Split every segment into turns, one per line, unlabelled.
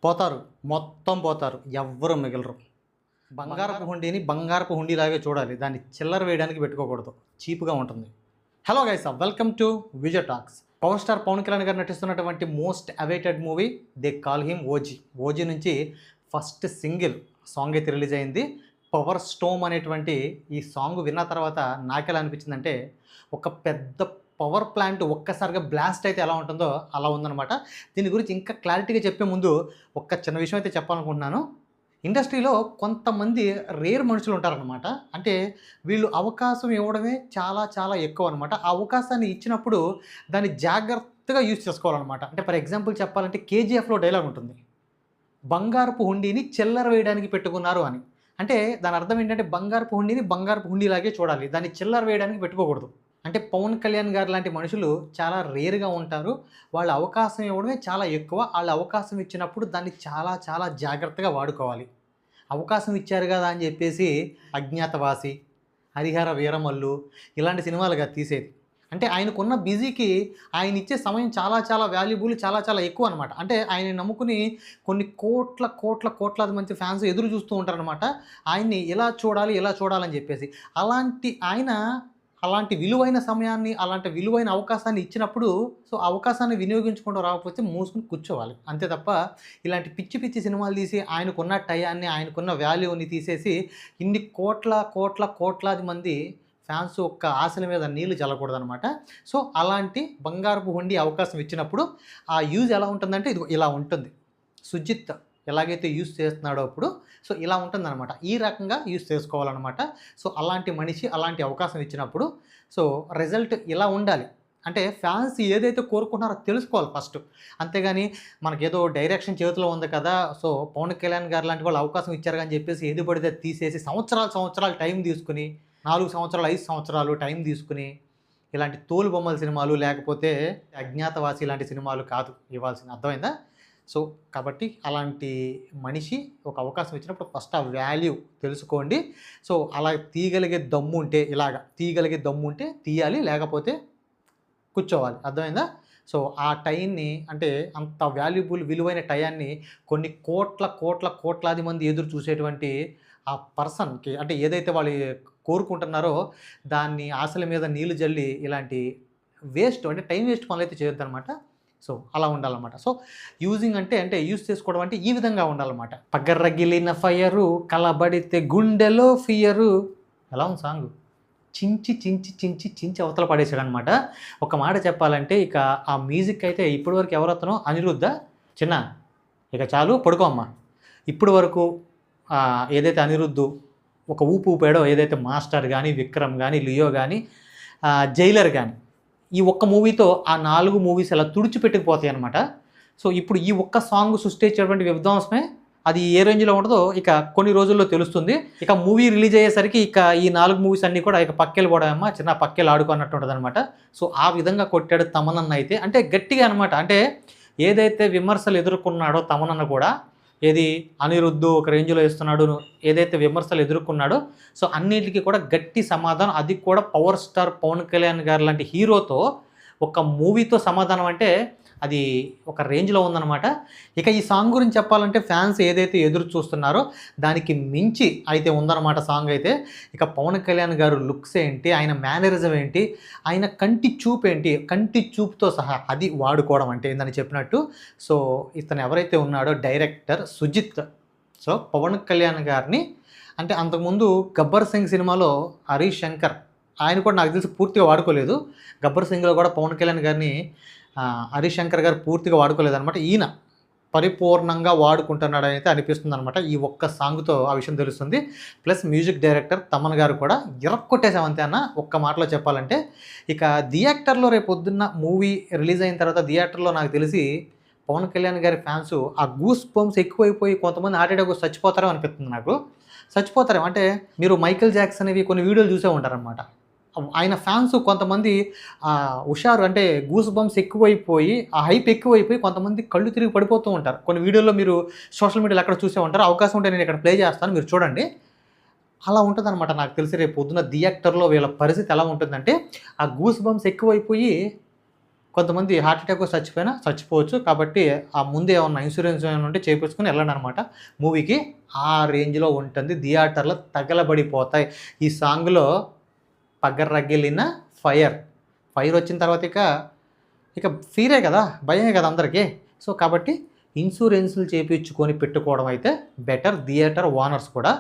పోతారు. మొత్తం పోతారు. ఎవ్వరు మిగలరు. బంగారపు హుండీని బంగారపు హుండీలాగే చూడాలి. దాన్ని చిల్లర వేయడానికి పెట్టుకోకూడదు. చీప్‌గా ఉంటుంది. Hello guys, welcome to Vijay talks. Power star Pawan Kalyan garu నటిస్తున్నటువంటి most awaited movie they call him OG. OG నుంచి ఫస్ట్ సింగిల్ సాంగ్ అయితే రిలీజ్ అయింది. పవర్ స్టోమ్ అనేటువంటి ఈ సాంగ్ విన్న తర్వాత నాకెలా అనిపించిందంటే, ఒక పెద్ద పవర్ ప్లాంట్ ఒక్కసారిగా బ్లాస్ట్ అయితే ఎలా ఉంటుందో అలా ఉందన్నమాట. దీని గురించి ఇంకా క్లారిటీగా చెప్పే ముందు ఒక్క చిన్న విషయం అయితే చెప్పాలనుకుంటున్నాను. ఇండస్ట్రీలో కొంతమంది రేర్ మనుషులు ఉంటారనమాట. అంటే వీళ్ళు అవకాశం ఇవ్వడమే చాలా చాలా ఎక్కువ అనమాట. ఆ అవకాశాన్ని ఇచ్చినప్పుడు దాన్ని జాగ్రత్తగా యూజ్ చేసుకోవాలన్నమాట. అంటే ఫర్ ఎగ్జాంపుల్ చెప్పాలంటే కేజీఎఫ్‌లో డైలాగ్ ఉంటుంది. బంగారపు హుండీని చిల్లర వేయడానికి పెట్టుకున్నారు అని. అంటే దాని అర్థం ఏంటంటే బంగారపు హుండీని బంగారపు హుండీలాగే చూడాలి. దాన్ని చిల్లర వేయడానికి పెట్టుకోకూడదు. అంటే పవన్ కళ్యాణ్ గారు లాంటి మనుషులు చాలా రేర్‌గా ఉంటారు. వాళ్ళ అవకాశం ఇవ్వడమే చాలా ఎక్కువ. ఆళ్ళు అవకాశం ఇచ్చినప్పుడు దాన్ని చాలా చాలా జాగ్రత్తగా వాడుకోవాలి. అవకాశం ఇచ్చారు గదా అని జెప్పేసి 'అజ్ఞాతవాసి', 'హరిహర వీరమల్లు' ఇలాంటి సినిమాలుగా తీసేది. అంటే ఆయనకున్న బిజీకి ఆయనిచ్చే సమయం చాలా చాలా వాల్యుబుల్, చాలా చాలా ఎక్కువనమాట. అంటే ఆయన్ని నమ్ముకుని కొన్ని కోట్లాది మంది ఫ్యాన్స్ ఎదురు చూస్తూ ఉంటారనమాట. ఆయన్ని ఇలా చూడాలి, ఇలా చూడాలని జెప్పేసి. అలాంటి ఆయన అలాంటి విలువైన సమయాన్ని, అలాంటి విలువైన అవకాశాన్ని ఇచ్చినప్పుడు ఆ అవకాశాన్ని వినియోగించుకుంటూ రాకపోతే మూసుకొని కూర్చోవాలి. అంతే తప్ప ఇలాంటి పిచ్చి పిచ్చి సినిమాలు తీసి ఆయనకున్న టయాన్ని, ఆయనకున్న వాల్యూని తీసేసి ఇన్ని కోట్లాది మంది ఫ్యాన్స్ యొక్క ఆశల మీద నీళ్లు చల్లకూడదనమాట. అలాంటి బంగారపు హుండీ అవకాశం ఇచ్చినప్పుడు ఆ యూజ్ ఎలా ఉంటుందంటే ఇదిగో ఇలా ఉంటుంది. సుజిత్ ఎలాగైతే యూజ్ చేస్తున్నాడో అప్పుడు ఇలా ఉంటుందన్నమాట. ఈ రకంగా యూజ్ చేసుకోవాలన్నమాట. అలాంటి మనిషి అలాంటి అవకాశం ఇచ్చినప్పుడు రిజల్ట్ ఇలా ఉండాలి. అంటే ఫ్యాన్స్ ఏదైతే కోరుకుంటున్నారో తెలుసుకోవాలి ఫస్ట్. అంతేగాని మనకేదో డైరెక్షన్ చేతిలో ఉంది కదా, పవన్ కళ్యాణ్ గారు లాంటి వాళ్ళు అవకాశం ఇచ్చారు అని చెప్పేసి ఏది పడితే తీసేసి సంవత్సరాలు టైం తీసుకుని 4 సంవత్సరాలు, 5 సంవత్సరాలు టైం తీసుకుని ఇలాంటి తోలుబొమ్మల సినిమాలు లేకపోతే 'అజ్ఞాతవాసి' ఇలాంటి సినిమాలు కాదు ఇవ్వాల్సింది. అర్థమైందా? కాబట్టి అలాంటి మనిషి ఒక అవకాశం ఇచ్చినప్పుడు ఫస్ట్ ఆ వాల్యూ తెలుసుకోండి. అలా తీయగలిగే దమ్ముంటే తీయగలిగే దమ్ముంటే తీయాలి. లేకపోతే కూర్చోవాలి. అర్థమైందా? ఆ టైంని అంటే అంత విలువైన టయాన్ని కొన్ని కోట్లాది మంది ఎదురు చూసేటువంటి ఆ పర్సన్‌కి అంటే ఏదైతే వాళ్ళు కోరుకుంటున్నారో దాన్ని ఆశల మీద నీళ్లు జల్లి ఇలాంటి అంటే టైం వేస్ట్ పనులైతే చేయొద్దనమాట. అలా ఉండాలన్నమాట. యూజింగ్ అంటే యూజ్ చేసుకోవడం అంటే ఈ విధంగా ఉండాలన్నమాట. పగరగిలిన ఫయరు కలబడితే గుండెలో ఫియరు. ఎలా ఉంది సాంగు? చించి అవతల పడేసాడనమాట. ఒక మాట చెప్పాలంటే ఇక ఆ మ్యూజిక్ అయితే ఇప్పటి వరకు ఎవరతనో అనిరుద్ధ చిన్న ఇక చాలు పడుకో అమ్మ. ఇప్పటి వరకు ఏదైతే అనిరుద్ధు ఒక ఊపు ఊపాడో ఏదైతే 'మాస్టర్' గానీ, 'విక్రమ్' గానీ, 'లియో' గానీ, 'జైలర్' గానీ ఈ ఒక్క మూవీతో ఆ 4 మూవీస్ ఇలా తుడిచిపెట్టుకుపోతాయి అనమాట. ఇప్పుడు ఈ ఒక్క సాంగ్ సృష్టించేటువంటి విధ్వంసమే అది ఏ రేంజ్‌లో ఉంటదో ఇక కొన్ని రోజుల్లో తెలుస్తుంది. ఇక మూవీ రిలీజ్ అయ్యేసరికి ఇక ఈ 4 మూవీస్ అన్నీ కూడా ఇక పక్కెళ్ళిపోవడమేమో చిన్న పక్కెళ్ళి ఆడుకో అన్నట్టు ఉంటదనమాట. ఆ విధంగా కొట్టాడు తమనన్న అయితే. అంటే గట్టిగా అనమాట. అంటే ఏదైతే విమర్శలు ఎదుర్కొన్నాడో తమనన్న కూడా ఏది అనిరుద్ధు ఒక రేంజ్‌లో ఇస్తున్నాడు ఏదైతే విమర్శలు ఎదుర్కొన్నాడో అన్నిటికి కూడా గట్టి సమాధానం, అది కూడా పవర్ స్టార్ పవన్ కళ్యాణ్ గారు లాంటి హీరోతో ఒక మూవీతో సమాధానం అంటే అది ఒక రేంజ్‌లో ఉందన్నమాట. ఇక ఈ సాంగ్ గురించి చెప్పాలంటే ఫ్యాన్స్ ఏదైతే ఎదురు చూస్తున్నారో దానికి మించి అయితే ఉందన్నమాట సాంగ్ అయితే. ఇక పవన్ కళ్యాణ్ గారు లుక్స్ ఏంటి, ఆయన మేనరిజం ఏంటి, ఆయన కంటి చూపు ఏంటి, కంటి చూపుతో సహా అది వాడుకోవడం అంటే ఏందని చెప్పినట్టు. ఇతను ఎవరైతే ఉన్నాడో డైరెక్టర్ సుజిత్ పవన్ కళ్యాణ్ గారిని అంటే అంతకుముందు 'గబ్బర్ సింగ్' సినిమాలో హరీష్ శంకర్ ఆయన కూడా నాకు తెలిసి పూర్తిగా వాడుకోలేదు. 'గబ్బర్ సింగ్'లో కూడా పవన్ కళ్యాణ్ గారిని హరీష్ శంకర్ గారు పూర్తిగా వాడుకోలేదనమాట. ఈయన పరిపూర్ణంగా వాడుకుంటున్నాడని అయితే అనిపిస్తుందనమాట. ఈ ఒక్క సాంగ్‌తో ఆ విషయం తెలుస్తుంది. ప్లస్ మ్యూజిక్ డైరెక్టర్ తమన్ గారు కూడా ఇరక్కొట్టేసాం అంతే అన్న ఒక్క మాటలో చెప్పాలంటే. ఇక 'థియేటర్‌లో' రేపొద్దున్న మూవీ రిలీజ్ అయిన తర్వాత థియేటర్‌లో నాకు తెలిసి పవన్ కళ్యాణ్ గారి ఫ్యాన్స్ ఆ గూస్ బంప్స్ ఎక్కువైపోయి కొంతమంది హార్ట్ అటాక్ వచ్చి చచ్చిపోతారేమో అనిపిస్తుంది నాకు. చచ్చిపోతారేమో అంటే మీరు 'మైకేల్ జాక్సన్' ఇవి కొన్ని వీడియోలు చూసే ఉంటారనమాట. ఆయన ఫ్యాన్స్ కొంతమంది హుషారు అంటే గూస్ బంప్స్ ఎక్కువైపోయి ఆ హైప్ ఎక్కువైపోయి కొంతమంది కళ్ళు తిరిగి పడిపోతూ ఉంటారు. కొన్ని వీడియోల్లో మీరు సోషల్ మీడియాలో అక్కడ చూసే ఉంటారు. అవకాశం ఉంటే నేను ఇక్కడ ప్లే చేస్తాను, మీరు చూడండి. అలా ఉంటుందన్నమాట. నాకు తెలిసి రేపు పొద్దున్న థియేటర్‌లో వీళ్ళ పరిస్థితి ఎలా ఉంటుందంటే ఆ గూస్ బంప్స్ ఎక్కువైపోయి కొంతమంది హార్ట్ అటాక్ చచ్చిపోయినా చచ్చిపోవచ్చు. కాబట్టి ఆ ముందే ఏమన్నా ఇన్సూరెన్స్ ఏమైనా ఉంటే చేపించుకొని వెళ్ళండి అనమాట మూవీకి. ఆ రేంజ్లో ఉంటుంది, థియేటర్లో తగలబడిపోతాయి. ఈ సాంగ్లో పగ్గరగిలిన ఫైర్ వచ్చిన తర్వాత ఇక ఫీరే కదా, భయమే కదా అందరికీ. సో కాబట్టి ఇన్సూరెన్సులు చేయించుకొని పెట్టుకోవడం అయితే బెటర్, థియేటర్ ఓనర్స్ కూడా.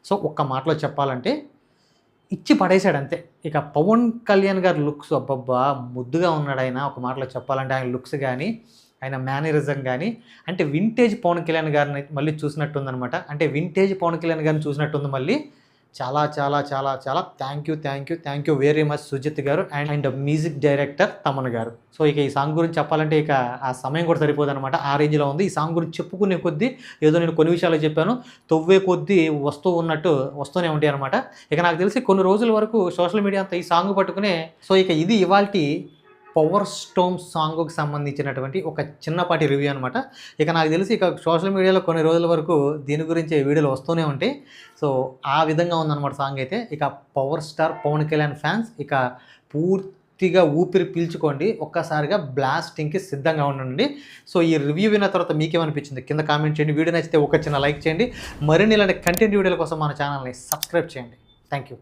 సో ఒక్క మాటలో చెప్పాలంటే ఇచ్చి పడేశాడు అంతే. ఇక పవన్ కళ్యాణ్ గారి లుక్స్ అబ్బబ్బా ముద్దుగా ఉన్నాడు ఆయన. ఒక మాటలో చెప్పాలంటే ఆయన లుక్స్ కానీ, ఆయన మేనరిజం కానీ, అంటే వింటేజ్ పవన్ కళ్యాణ్ గారిని మళ్ళీ చూసినట్టుందనమాట. అంటే వింటేజ్ పవన్ కళ్యాణ్ గారిని చూసినట్టుంది మళ్ళీ. చాలా చాలా చాలా చాలా thank you very much Sujith గారు అండ్ మ్యూజిక్ డైరెక్టర్ తమన్ గారు. సో ఇక ఈ సాంగ్ గురించి చెప్పాలంటే ఇక ఆ సమయం కూడా సరిపోదన్నమాట, ఆ రేంజ్లో ఉంది. ఈ సాంగ్ గురించి చెప్పుకునే కొద్దీ ఏదో నేను కొన్ని విషయాలు చెప్పాను, తవ్వే కొద్దీ వస్తూనే ఉంటాయి అనమాట. ఇక నాకు తెలిసి కొన్ని రోజుల వరకు సోషల్ మీడియా అంతా ఈ సాంగ్ పట్టుకునే. సో ఇక ఇది ఇవాల్టి పవర్ స్టోన్ సాంగ్కి సంబంధించినటువంటి ఒక చిన్నపాటి రివ్యూ అనమాట. ఇక నాకు తెలిసి ఇక సోషల్ మీడియాలో కొన్ని రోజుల వరకు దీని గురించి వీడియోలు వస్తూనే ఉంటాయి. సో ఆ విధంగా ఉందన్నమాట సాంగ్ అయితే. ఇక power star Pawan Kalyan fans ఇక పూర్తిగా ఊపిరి పీల్చుకోండి, ఒక్కసారిగా బ్లాస్టింగ్కి సిద్ధంగా ఉండండి. సో ఈ రివ్యూ విన్న తర్వాత మీకేమనిపించింది కింద కామెంట్ చేయండి. వీడియో నచ్చితే ఒక చిన్న లైక్ చేయండి. మరిన్ని ఇలాంటి కంటెంట్ వీడియోల కోసం మన ఛానల్ని సబ్స్క్రైబ్ చేయండి. Thank you.